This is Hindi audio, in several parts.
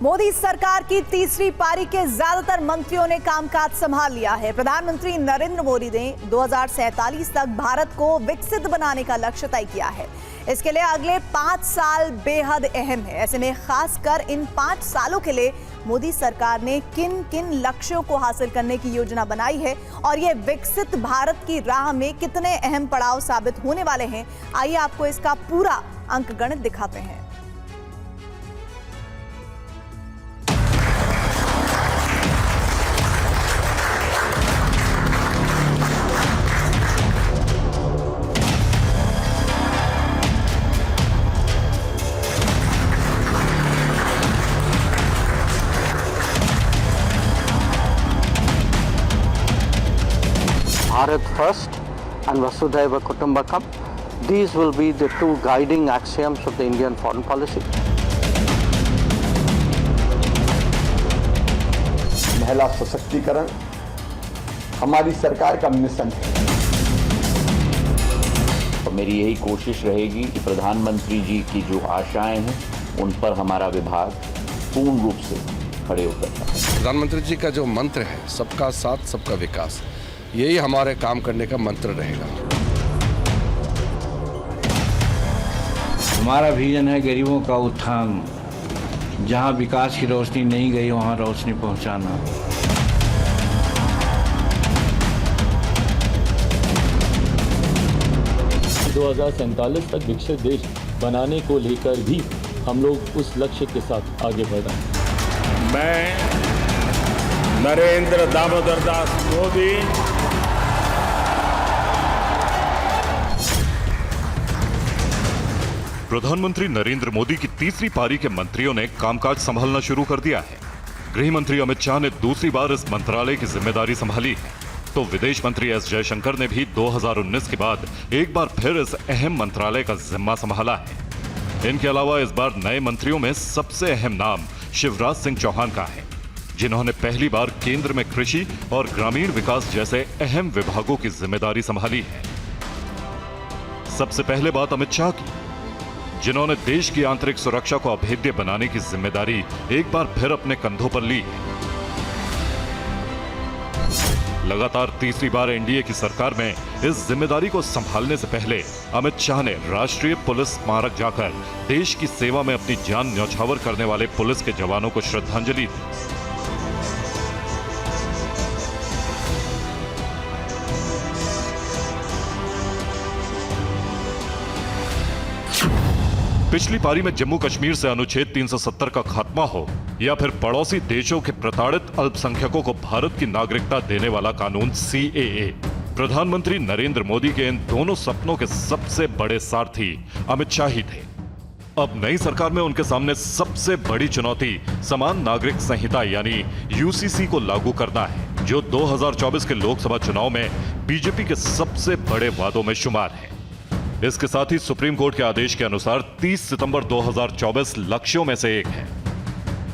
मोदी सरकार की तीसरी पारी के ज्यादातर मंत्रियों ने कामकाज संभाल लिया है। प्रधानमंत्री नरेंद्र मोदी ने 2047 तक भारत को विकसित बनाने का लक्ष्य तय किया है। इसके लिए अगले 5 साल बेहद अहम है। ऐसे में खासकर इन 5 सालों के लिए मोदी सरकार ने किन किन लक्ष्यों को हासिल करने की योजना बनाई है और ये विकसित भारत की राह में कितने अहम पड़ाव साबित होने वाले हैं, आइए आपको इसका पूरा अंकगणित दिखाते हैं। Bharat First and Vasudhaiva Kutumbakam. These will be the two guiding axioms of the Indian foreign policy. महिला सशक्तिकरण हमारी सरकार का मिशन है। तो मेरी यही कोशिश रहेगी कि प्रधानमंत्री जी की जो आशाएं हैं उन पर हमारा विभाग पूर्ण रूप से खड़े उतरता है। प्रधानमंत्री जी का जो मंत्र है, सबका साथ सबका विकास, यही हमारे काम करने का मंत्र रहेगा। हमारा विजन है गरीबों का उत्थान, जहां विकास की रोशनी नहीं गई वहां रोशनी पहुंचाना। दो 2047 तक विकसित देश बनाने को लेकर भी हम लोग उस लक्ष्य के साथ आगे बढ़ रहे हैं। मैं नरेंद्र दामोदर दास मोदी प्रधानमंत्री नरेंद्र मोदी की तीसरी पारी के मंत्रियों ने कामकाज संभालना शुरू कर दिया है। गृह मंत्री अमित शाह ने दूसरी बार इस मंत्रालय की जिम्मेदारी संभाली है, तो विदेश मंत्री एस जयशंकर ने भी 2019 के बाद एक बार फिर इस अहम मंत्रालय का जिम्मा संभाला है। इनके अलावा इस बार नए मंत्रियों में सबसे अहम नाम शिवराज सिंह चौहान का है, जिन्होंने पहली बार केंद्र में कृषि और ग्रामीण विकास जैसे अहम विभागों की जिम्मेदारी संभाली है। सबसे पहले बात अमित शाह की, जिन्होंने देश की आंतरिक सुरक्षा को अभेद्य बनाने की जिम्मेदारी एक बार फिर अपने कंधों पर ली है। लगातार तीसरी बार एनडीए की सरकार में इस जिम्मेदारी को संभालने से पहले अमित शाह ने राष्ट्रीय पुलिस स्मारक जाकर देश की सेवा में अपनी जान न्यौछावर करने वाले पुलिस के जवानों को श्रद्धांजलि दी। पिछली पारी में जम्मू कश्मीर से अनुच्छेद 370 का खात्मा हो या फिर पड़ोसी देशों के प्रताड़ित अल्पसंख्यकों को भारत की नागरिकता देने वाला कानून CAA, प्रधानमंत्री नरेंद्र मोदी के इन दोनों सपनों के सबसे बड़े सारथी अमित शाह ही थे। अब नई सरकार में उनके सामने सबसे बड़ी चुनौती समान नागरिक संहिता यानी UCC को लागू करना है, जो 2024 के लोकसभा चुनाव में बीजेपी के सबसे बड़े वादों में शुमार है। इसके साथ ही सुप्रीम कोर्ट के आदेश के अनुसार 30 सितंबर 2024 लक्ष्यों में से एक है।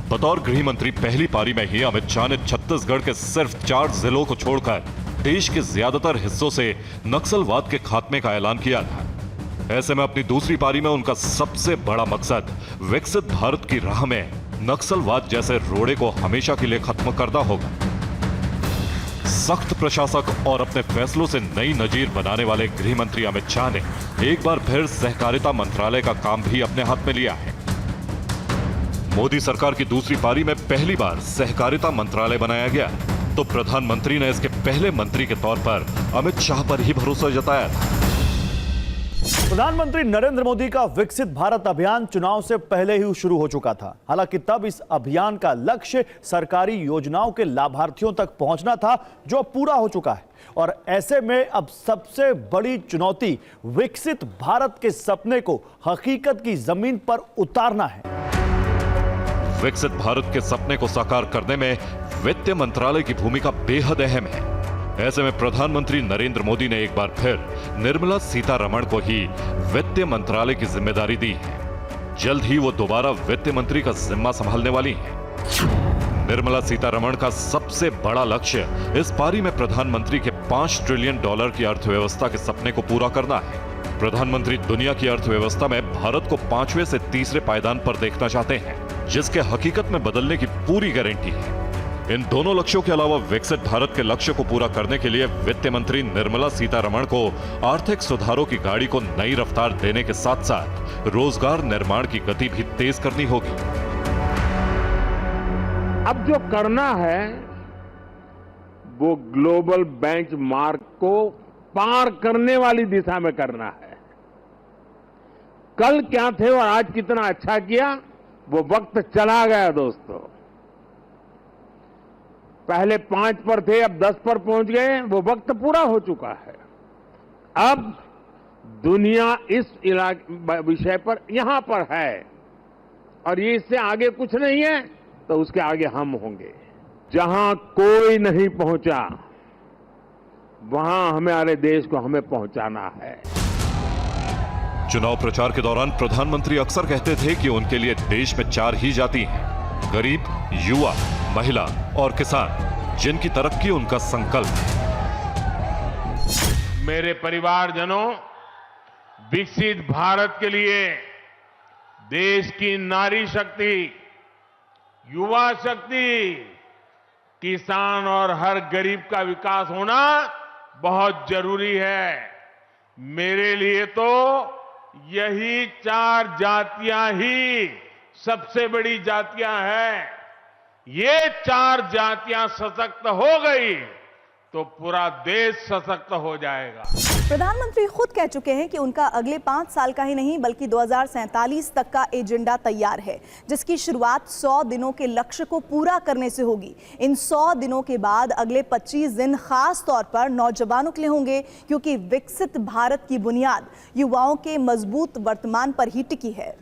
बतौर गृह मंत्री पहली पारी में ही अमित शाह ने छत्तीसगढ़ के सिर्फ 4 जिलों को छोड़कर देश के ज्यादातर हिस्सों से नक्सलवाद के खात्मे का ऐलान किया था। ऐसे में अपनी दूसरी पारी में उनका सबसे बड़ा मकसद विकसित भारत की राह में नक्सलवाद जैसे रोड़े को हमेशा के लिए खत्म करना होगा। सख्त प्रशासक और अपने फैसलों से नई नजीर बनाने वाले गृह मंत्री अमित शाह ने एक बार फिर सहकारिता मंत्रालय का काम भी अपने हाथ में लिया है। मोदी सरकार की दूसरी पारी में पहली बार सहकारिता मंत्रालय बनाया गया, तो प्रधानमंत्री ने इसके पहले मंत्री के तौर पर अमित शाह पर ही भरोसा जताया था। प्रधानमंत्री नरेंद्र मोदी का विकसित भारत अभियान चुनाव से पहले ही शुरू हो चुका था। हालांकि तब इस अभियान का लक्ष्य सरकारी योजनाओं के लाभार्थियों तक पहुंचना था, जो पूरा हो चुका है। और ऐसे में अब सबसे बड़ी चुनौती विकसित भारत के सपने को हकीकत की जमीन पर उतारना है। विकसित भारत के सपने को साकार करने में वित्त मंत्रालय की भूमिका बेहद अहम है। ऐसे में प्रधानमंत्री नरेंद्र मोदी ने एक बार फिर निर्मला सीतारमण को ही वित्त मंत्रालय की जिम्मेदारी दी है। जल्द ही वो दोबारा वित्त मंत्री का जिम्मा संभालने वाली हैं। निर्मला सीतारमण का सबसे बड़ा लक्ष्य इस पारी में प्रधानमंत्री के $5 ट्रिलियन की अर्थव्यवस्था के सपने को पूरा करना है। प्रधानमंत्री दुनिया की अर्थव्यवस्था में भारत को 5वें से तीसरे पायदान पर देखना चाहते हैं। जिसके हकीकत में बदलने की पूरी गारंटी है। इन दोनों लक्ष्यों के अलावा विकसित भारत के लक्ष्य को पूरा करने के लिए वित्त मंत्री निर्मला सीतारमण को आर्थिक सुधारों की गाड़ी को नई रफ्तार देने के साथ साथ रोजगार निर्माण की गति भी तेज करनी होगी। अब जो करना है वो ग्लोबल बेंचमार्क को पार करने वाली दिशा में करना है। कल क्या थे और आज कितना अच्छा किया वो वक्त चला गया दोस्तों। पहले 5 पर थे, अब 10 पर पहुंच गए, वो वक्त पूरा हो चुका है। अब दुनिया इस विषय पर यहां पर है और ये इससे आगे कुछ नहीं है तो उसके आगे हम होंगे। जहां कोई नहीं पहुंचा वहां हमारे देश को हमें पहुंचाना है। चुनाव प्रचार के दौरान प्रधानमंत्री अक्सर कहते थे कि उनके लिए देश में 4 ही जाति हैं: गरीब, युवा, महिला और किसान, जिनकी तरक्की उनका संकल्प है। मेरे परिवारजनों, विकसित भारत के लिए देश की नारी शक्ति, युवा शक्ति, किसान और हर गरीब का विकास होना बहुत जरूरी है। मेरे लिए तो यही 4 जातियां ही सबसे बड़ी जातियां हैं। ये 4 जातियां सशक्त हो गई तो पूरा देश सशक्त हो जाएगा। प्रधानमंत्री खुद कह चुके हैं कि उनका अगले 5 साल का ही नहीं बल्कि 2047 तक का एजेंडा तैयार है, जिसकी शुरुआत 100 दिनों के लक्ष्य को पूरा करने से होगी। इन 100 दिनों के बाद अगले 25 दिन खास तौर पर नौजवानों के लिए होंगे, क्योंकि विकसित भारत की बुनियाद युवाओं के मजबूत वर्तमान पर ही टिकी है।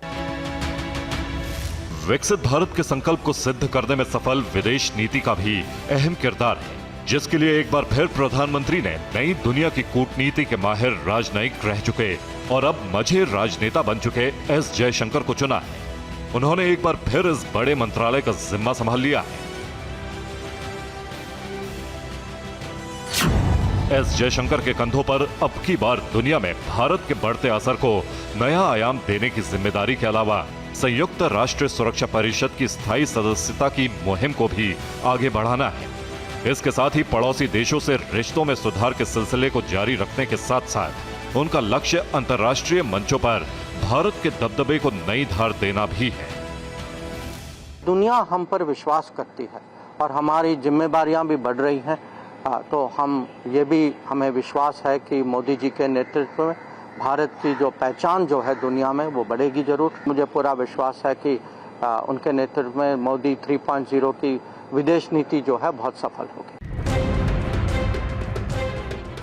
विकसित भारत के संकल्प को सिद्ध करने में सफल विदेश नीति का भी अहम किरदार है, जिसके लिए एक बार फिर प्रधानमंत्री ने नई दुनिया की कूटनीति के माहिर राजनयिक रह चुके और अब मझे राजनेता बन चुके एस जयशंकर को चुना है। उन्होंने एक बार फिर इस बड़े मंत्रालय का जिम्मा संभाल लिया है। एस जयशंकर के कंधों पर अब की बार दुनिया में भारत के बढ़ते असर को नया आयाम देने की जिम्मेदारी के अलावा संयुक्त राष्ट्र सुरक्षा परिषद की स्थायी सदस्यता की मुहिम को भी आगे बढ़ाना है। इसके साथ ही पड़ोसी देशों से रिश्तों में सुधार के सिलसिले को जारी रखने के साथ साथ उनका लक्ष्य अंतर्राष्ट्रीय मंचों पर भारत के दबदबे को नई धार देना भी है। दुनिया हम पर विश्वास करती है और हमारी जिम्मेदारियां भी बढ़ रही हैं, तो हमें विश्वास है कि मोदी जी के नेतृत्व में भारत की जो पहचान जो है दुनिया में वो बढ़ेगी जरूर। मुझे पूरा विश्वास है कि उनके नेतृत्व में मोदी 3.0 की विदेश नीति जो है बहुत सफल होगी।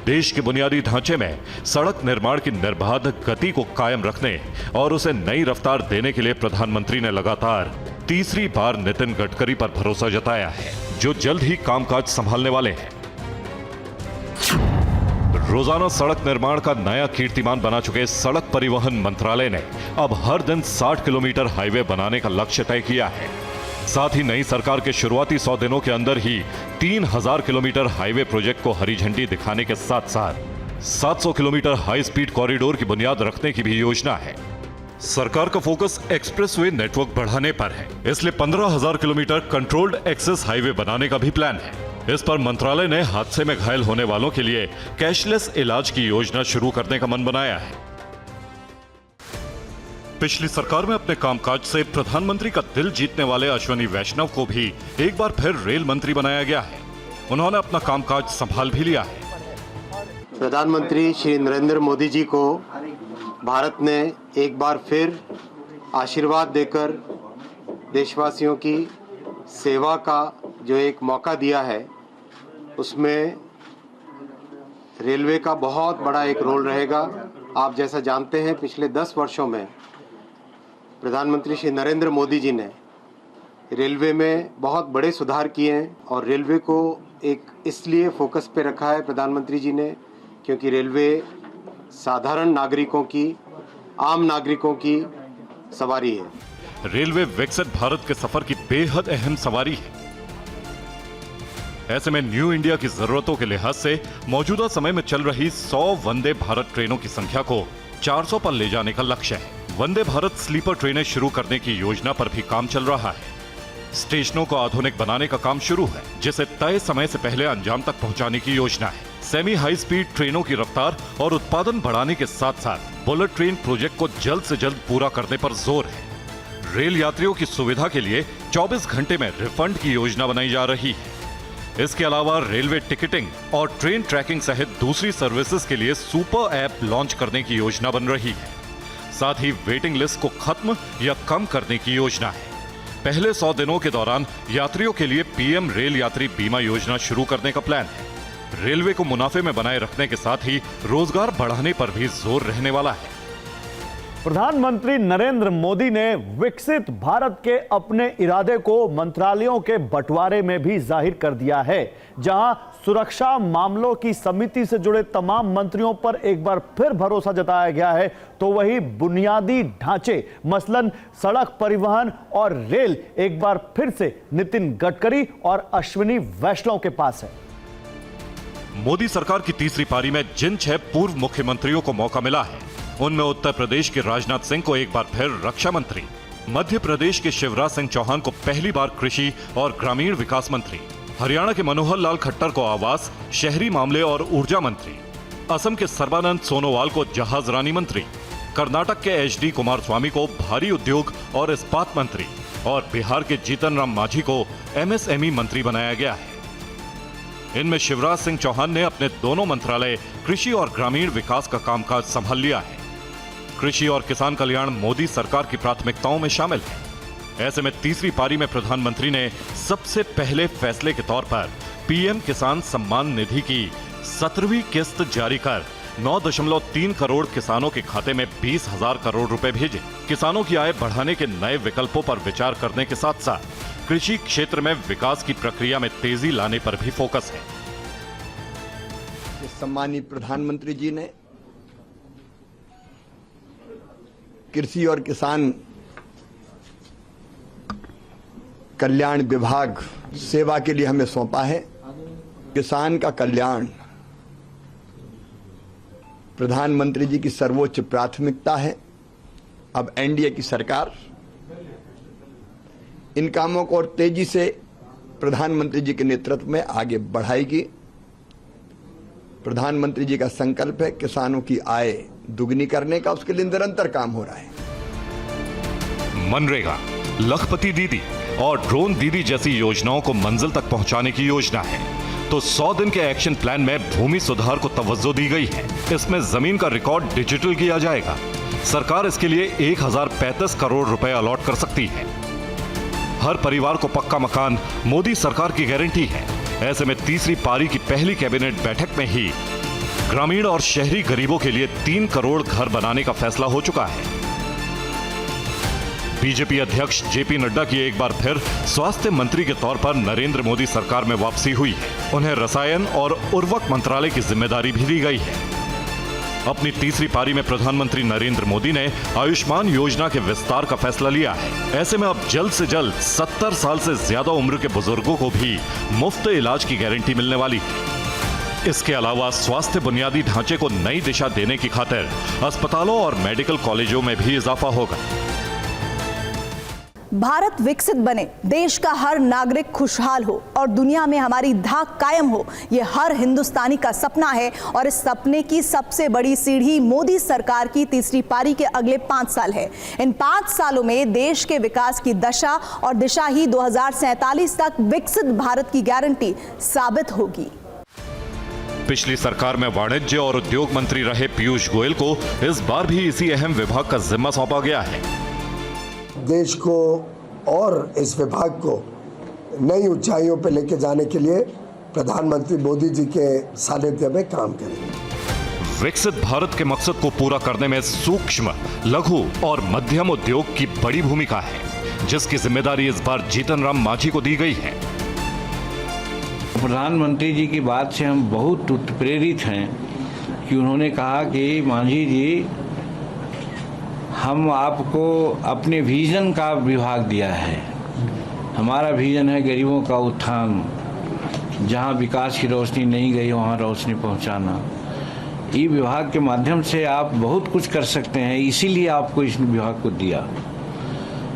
देश के बुनियादी ढांचे में सड़क निर्माण की निर्बाध गति को कायम रखने और उसे नई रफ्तार देने के लिए प्रधानमंत्री ने लगातार तीसरी बार नितिन गडकरी पर भरोसा जताया है, जो जल्द ही कामकाज संभालने वाले हैं। रोजाना सड़क निर्माण का नया कीर्तिमान बना चुके सड़क परिवहन मंत्रालय ने अब हर दिन 60 किलोमीटर हाईवे बनाने का लक्ष्य तय किया है। साथ ही नई सरकार के शुरुआती 100 दिनों के अंदर ही 3000 किलोमीटर हाईवे प्रोजेक्ट को हरी झंडी दिखाने के साथ साथ 700 किलोमीटर हाई स्पीड कॉरिडोर की बुनियाद रखने की भी योजना है। सरकार का फोकस एक्सप्रेसवे नेटवर्क बढ़ाने पर है, इसलिए 15,000 किलोमीटर कंट्रोल्ड एक्सेस हाईवे बनाने का भी प्लान है। इस पर मंत्रालय ने हादसे में घायल होने वालों के लिए कैशलेस इलाज की योजना शुरू करने का मन बनाया है। पिछली सरकार में अपने कामकाज से प्रधानमंत्री का दिल जीतने वाले अश्विनी वैष्णव को भी एक बार फिर रेल मंत्री बनाया गया है। उन्होंने अपना कामकाज संभाल भी लिया है। प्रधानमंत्री श्री नरेंद्र मोदी जी को भारत ने एक बार फिर आशीर्वाद देकर देशवासियों की सेवा का जो एक मौका दिया है, उसमें रेलवे का बहुत बड़ा एक रोल रहेगा। आप जैसा जानते हैं, पिछले 10 वर्षों में प्रधानमंत्री श्री नरेंद्र मोदी जी ने रेलवे में बहुत बड़े सुधार किए हैं और रेलवे को एक इसलिए फोकस पे रखा है प्रधानमंत्री जी ने क्योंकि रेलवे साधारण नागरिकों की, आम नागरिकों की सवारी है। रेलवे विकसित भारत के सफर की बेहद अहम सवारी है। ऐसे में न्यू इंडिया की जरूरतों के लिहाज से मौजूदा समय में चल रही 100 वंदे भारत ट्रेनों की संख्या को 400 पर ले जाने का लक्ष्य है। वंदे भारत स्लीपर ट्रेनें शुरू करने की योजना पर भी काम चल रहा है। स्टेशनों को आधुनिक बनाने का काम शुरू है, जिसे तय समय से पहले अंजाम तक पहुंचाने की योजना है। सेमी हाई स्पीड ट्रेनों की रफ्तार और उत्पादन बढ़ाने के साथ साथ बुलेट ट्रेन प्रोजेक्ट को जल्द से जल्द पूरा करने पर जोर है। रेल यात्रियों की सुविधा के लिए 24 घंटे में रिफंड की योजना बनाई जा रही है। इसके अलावा रेलवे टिकटिंग और ट्रेन ट्रैकिंग सहित दूसरी सर्विसेज के लिए सुपर ऐप लॉन्च करने की योजना बन रही है। साथ ही वेटिंग लिस्ट को खत्म या कम करने की योजना है। पहले 100 दिनों के दौरान यात्रियों के लिए पीएम रेल यात्री बीमा योजना शुरू करने का प्लान है। रेलवे को मुनाफे में बनाए रखने के साथ ही रोजगार बढ़ाने पर भी जोर रहने वाला है। प्रधानमंत्री नरेंद्र मोदी ने विकसित भारत के अपने इरादे को मंत्रालयों के बंटवारे में भी जाहिर कर दिया है। जहां सुरक्षा मामलों की समिति से जुड़े तमाम मंत्रियों पर एक बार फिर भरोसा जताया गया है, तो वही बुनियादी ढांचे मसलन सड़क परिवहन और रेल एक बार फिर से नितिन गडकरी और अश्विनी वैष्णव के पास है। मोदी सरकार की तीसरी पारी में जिन 6 पूर्व मुख्यमंत्रियों को मौका मिला है, उनमें उत्तर प्रदेश के राजनाथ सिंह को एक बार फिर रक्षा मंत्री, मध्य प्रदेश के शिवराज सिंह चौहान को पहली बार कृषि और ग्रामीण विकास मंत्री, हरियाणा के मनोहर लाल खट्टर को आवास, शहरी मामले और ऊर्जा मंत्री, असम के सर्बानंद सोनोवाल को जहाज रानी मंत्री, कर्नाटक के एचडी कुमारस्वामी को भारी उद्योग और इस्पात मंत्री और बिहार के जीतन राम मांझी को एमएसएमई मंत्री बनाया गया है। इनमें शिवराज सिंह चौहान ने अपने दोनों मंत्रालय कृषि और ग्रामीण विकास का कामकाज संभाल लिया है। कृषि और किसान कल्याण मोदी सरकार की प्राथमिकताओं में शामिल है। ऐसे में तीसरी पारी में प्रधानमंत्री ने सबसे पहले फैसले के तौर पर पीएम किसान सम्मान निधि की 17वीं किस्त जारी कर 9.3 करोड़ किसानों के खाते में 20,000 करोड़ रुपए भेजे। किसानों की आय बढ़ाने के नए विकल्पों पर विचार करने के साथ साथ कृषि क्षेत्र में विकास की प्रक्रिया में तेजी लाने पर भी फोकस है। सम्मानित प्रधानमंत्री जी ने कृषि और किसान कल्याण विभाग सेवा के लिए हमें सौंपा है। किसान का कल्याण प्रधानमंत्री जी की सर्वोच्च प्राथमिकता है। अब एनडीए की सरकार इन कामों को और तेजी से प्रधानमंत्री जी के नेतृत्व में आगे बढ़ाएगी। प्रधानमंत्री जी का संकल्प है किसानों की आय दुगनी करने का, उसके लिए निरंतर काम हो रहा है। मनरेगा, लखपति दीदी और ड्रोन दीदी जैसी योजनाओं को मंजिल तक पहुंचाने की योजना है। तो 100 दिन के एक्शन प्लान में भूमि सुधार को तवज्जो दी गई है। इसमें जमीन का रिकॉर्ड डिजिटल किया जाएगा। सरकार इसके लिए 1035 करोड़ रुपए अलॉट कर सकती है। हर परिवार को पक्का मकान मोदी सरकार की गारंटी है। ऐसे में तीसरी पारी की पहली कैबिनेट बैठक में ही ग्रामीण और शहरी गरीबों के लिए 3 करोड़ घर बनाने का फैसला हो चुका है। बीजेपी अध्यक्ष जेपी नड्डा की एक बार फिर स्वास्थ्य मंत्री के तौर पर नरेंद्र मोदी सरकार में वापसी हुई है। उन्हें रसायन और उर्वरक मंत्रालय की जिम्मेदारी भी दी गई है। अपनी तीसरी पारी में प्रधानमंत्री नरेंद्र मोदी ने आयुष्मान योजना के विस्तार का फैसला लिया है। ऐसे में अब जल्द से जल्द 70 साल से ज्यादा उम्र के बुजुर्गों को भी मुफ्त इलाज की गारंटी मिलने वाली है। इसके अलावा स्वास्थ्य बुनियादी ढांचे को नई दिशा देने की खातिर अस्पतालों और मेडिकल कॉलेजों में भी इजाफा होगा। भारत विकसित बने, देश का हर नागरिक खुशहाल हो और दुनिया में हमारी धाक कायम हो, ये हर हिंदुस्तानी का सपना है। और इस सपने की सबसे बड़ी सीढ़ी मोदी सरकार की तीसरी पारी के अगले 5 साल है। इन 5 सालों में देश के विकास की दशा और दिशा ही 2047 तक विकसित भारत की गारंटी साबित होगी। पिछली सरकार में वाणिज्य और उद्योग मंत्री रहे पीयूष गोयल को इस बार भी इसी अहम विभाग का जिम्मा सौंपा गया है। देश को और इस विभाग को नई ऊंचाइयों पर लेके जाने के लिए प्रधानमंत्री मोदी जी के सानिध्य में काम करेंगे। विकसित भारत के मकसद को पूरा करने में सूक्ष्म, लघु और मध्यम उद्योग की बड़ी भूमिका है, जिसकी जिम्मेदारी इस बार जीतन राम मांझी को दी गई है। प्रधानमंत्री जी की बात से हम बहुत उत्प्रेरित हैं कि उन्होंने कहा कि मांझी जी, हम आपको अपने विजन का विभाग दिया है। हमारा विजन है गरीबों का उत्थान, जहां विकास की रोशनी नहीं गई वहां रोशनी पहुंचाना। ई विभाग के माध्यम से आप बहुत कुछ कर सकते हैं, इसीलिए आपको इस विभाग को दिया।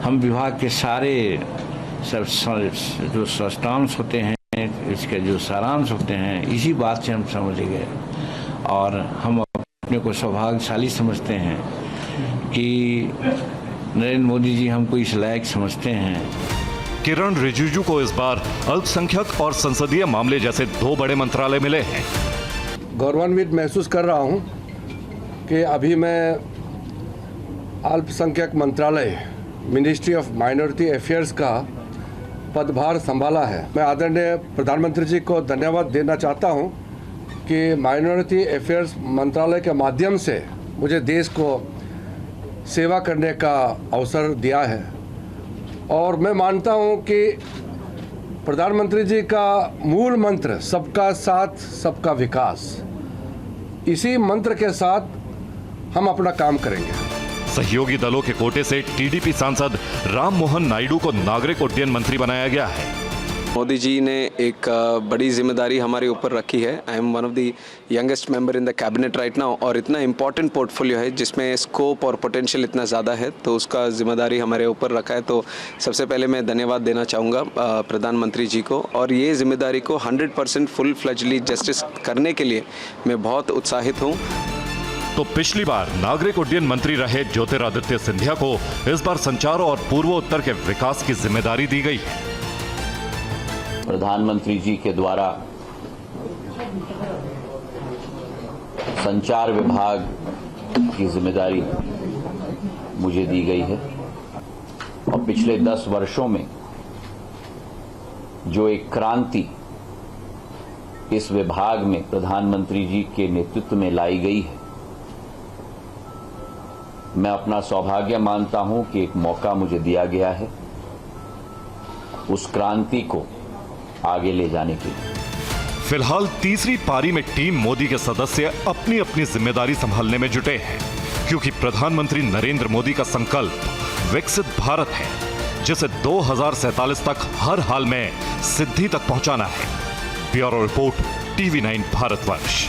हम विभाग के सारे जो सस्टांश होते हैं, इसके जो सारांश होते हैं, इसी बात से हम समझ गए और हम अपने को सौभाग्यशाली समझते हैं कि नरेंद्र मोदी जी हमको इस लायक समझते हैं। किरण रिजिजू को इस बार अल्पसंख्यक और संसदीय मामले जैसे 2 बड़े मंत्रालय मिले हैं। गौरवान्वित महसूस कर रहा हूं कि अभी मैं अल्पसंख्यक मंत्रालय मिनिस्ट्री ऑफ माइनॉरिटी अफेयर्स का पदभार संभाला है। मैं आदरणीय प्रधानमंत्री जी को धन्यवाद देना चाहता हूं कि माइनॉरिटी अफेयर्स मंत्रालय के माध्यम से मुझे देश को सेवा करने का अवसर दिया है और मैं मानता हूं कि प्रधानमंत्री जी का मूल मंत्र सबका साथ सबका विकास, इसी मंत्र के साथ हम अपना काम करेंगे। सहयोगी दलों के कोटे से टीडीपी सांसद राम मोहन नायडू को नागरिक उड्डयन मंत्री बनाया गया है। मोदी जी ने एक बड़ी जिम्मेदारी हमारे ऊपर रखी है। I am one of the youngest member in the cabinet right now और इतना इम्पोर्टेंट पोर्टफोलियो है जिसमें स्कोप और पोटेंशियल इतना ज़्यादा है, तो उसका जिम्मेदारी हमारे ऊपर रखा है। तो सबसे पहले मैं धन्यवाद देना चाहूँगा प्रधानमंत्री जी को और ये जिम्मेदारी को 100% फुल फ्लेजली जस्टिस करने के लिए मैं बहुत उत्साहित हूँ। तो पिछली बार नागरिक उड्डयन मंत्री रहे ज्योतिरादित्य सिंधिया को इस बार संचार और पूर्वोत्तर के विकास की जिम्मेदारी दी गई है। प्रधानमंत्री जी के द्वारा संचार विभाग की जिम्मेदारी मुझे दी गई है और पिछले 10 वर्षों में जो एक क्रांति इस विभाग में प्रधानमंत्री जी के नेतृत्व में लाई गई है, मैं अपना सौभाग्य मानता हूं कि एक मौका मुझे दिया गया है उस क्रांति को आगे ले जाने के लिए। फिलहाल तीसरी पारी में टीम मोदी के सदस्य अपनी अपनी जिम्मेदारी संभालने में जुटे हैं, क्योंकि प्रधानमंत्री नरेंद्र मोदी का संकल्प विकसित भारत है, जिसे 2047 तक हर हाल में सिद्धि तक पहुंचाना है। Bureau report, TV9 Bharatvarsh.